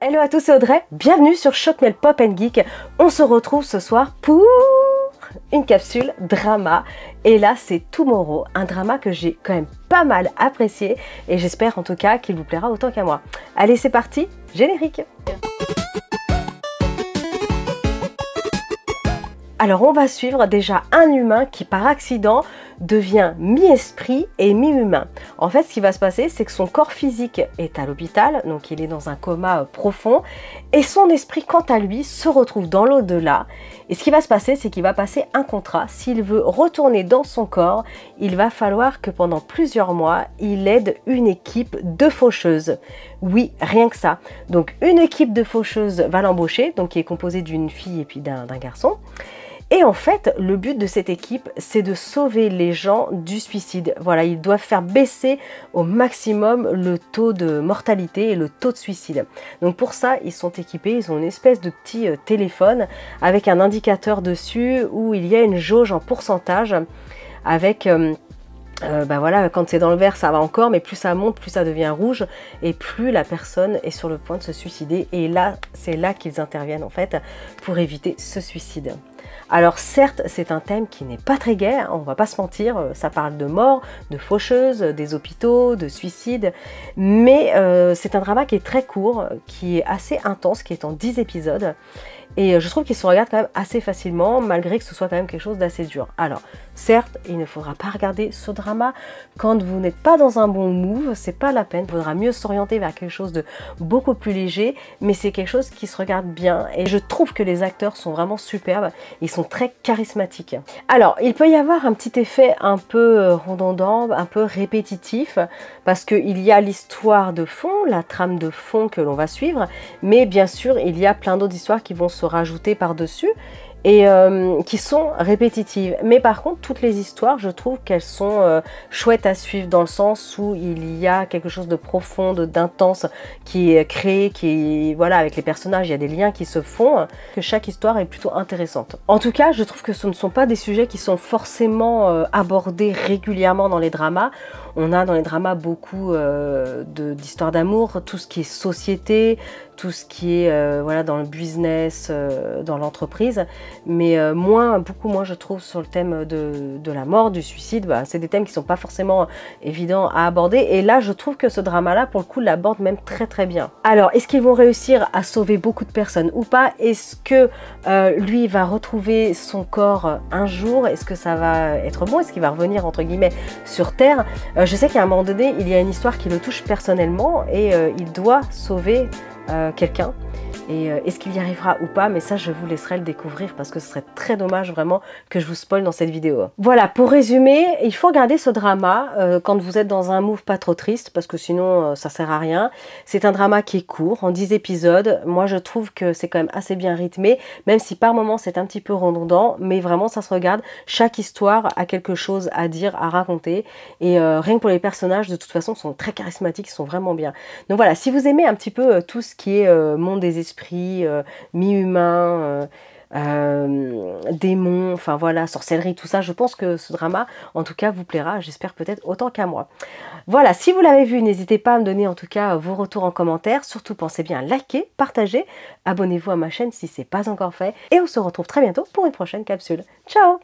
Hello à tous, c'est Audrey, bienvenue sur Choc-Mel Pop & Geek. On se retrouve ce soir pour une capsule drama. Et là, c'est Tomorrow, un drama que j'ai quand même pas mal apprécié. Et j'espère en tout cas qu'il vous plaira autant qu'à moi. Allez, c'est parti, générique. Alors on va suivre déjà un humain qui par accident devient mi-esprit et mi-humain. En fait, ce qui va se passer, c'est que son corps physique est à l'hôpital, donc il est dans un coma profond, et son esprit, quant à lui, se retrouve dans l'au-delà. Et ce qui va se passer, c'est qu'il va passer un contrat. S'il veut retourner dans son corps, il va falloir que pendant plusieurs mois, il aide une équipe de faucheuses. Oui, rien que ça. Donc une équipe de faucheuses va l'embaucher, donc qui est composée d'une fille et puis d'un garçon. Et en fait, le but de cette équipe, c'est de sauver les gens du suicide. Voilà, ils doivent faire baisser au maximum le taux de mortalité et le taux de suicide. Donc pour ça, ils sont équipés, ils ont une espèce de petit téléphone avec un indicateur dessus où il y a une jauge en pourcentage avec... voilà, quand c'est dans le vert, ça va encore, mais plus ça monte, plus ça devient rouge et plus la personne est sur le point de se suicider. Et là, c'est là qu'ils interviennent en fait pour éviter ce suicide. Alors certes, c'est un thème qui n'est pas très gai, on va pas se mentir, ça parle de mort, de faucheuses, des hôpitaux, de suicides, mais c'est un drama qui est très court, qui est assez intense, qui est en 10 épisodes. Et je trouve qu'il se regarde quand même assez facilement, malgré que ce soit quand même quelque chose d'assez dur. Alors, certes, il ne faudra pas regarder ce drama quand vous n'êtes pas dans un bon move, c'est pas la peine. Il faudra mieux s'orienter vers quelque chose de beaucoup plus léger, mais c'est quelque chose qui se regarde bien. Et je trouve que les acteurs sont vraiment superbes, ils sont très charismatiques. Alors, il peut y avoir un petit effet un peu redondant, un peu répétitif, parce qu'il y a l'histoire de fond, la trame de fond que l'on va suivre, mais bien sûr, il y a plein d'autres histoires qui vont se rajouter par-dessus et qui sont répétitives. Mais par contre, toutes les histoires, je trouve qu'elles sont chouettes à suivre dans le sens où il y a quelque chose de profond, d'intense qui est créé, qui voilà, avec les personnages, il y a des liens qui se font, que chaque histoire est plutôt intéressante. En tout cas, je trouve que ce ne sont pas des sujets qui sont forcément abordés régulièrement dans les dramas. On a dans les dramas beaucoup d'histoires d'amour, tout ce qui est société, tout ce qui est voilà, dans le business, dans l'entreprise, mais beaucoup moins je trouve sur le thème de la mort, du suicide. Bah, c'est des thèmes qui ne sont pas forcément évidents à aborder, et là je trouve que ce drama-là, pour le coup, l'aborde même très très bien. Alors, est-ce qu'ils vont réussir à sauver beaucoup de personnes ou pas? Est-ce que lui va retrouver son corps un jour? Est-ce que ça va être bon? Est-ce qu'il va revenir entre guillemets sur Terre? Je sais qu'à un moment donné, il y a une histoire qui le touche personnellement et il doit sauver quelqu'un. Et est-ce qu'il y arrivera ou pas? Mais ça, je vous laisserai le découvrir parce que ce serait très dommage vraiment que je vous spoil dans cette vidéo. Voilà, pour résumer, il faut regarder ce drama quand vous êtes dans un mood pas trop triste parce que sinon ça sert à rien. C'est un drama qui est court, en 10 épisodes. Moi, je trouve que c'est quand même assez bien rythmé, même si par moments c'est un petit peu redondant, mais vraiment ça se regarde. Chaque histoire a quelque chose à dire, à raconter. Et rien que pour les personnages, de toute façon, sont très charismatiques, ils sont vraiment bien. Donc voilà, si vous aimez un petit peu tout ce qui est monde des esprits, mi-humain, démons, enfin voilà, sorcellerie, tout ça, je pense que ce drama, en tout cas, vous plaira, j'espère peut-être autant qu'à moi. Voilà, si vous l'avez vu, n'hésitez pas à me donner en tout cas vos retours en commentaire, surtout pensez bien à liker, partager, abonnez-vous à ma chaîne si ce n'est pas encore fait, et on se retrouve très bientôt pour une prochaine capsule. Ciao!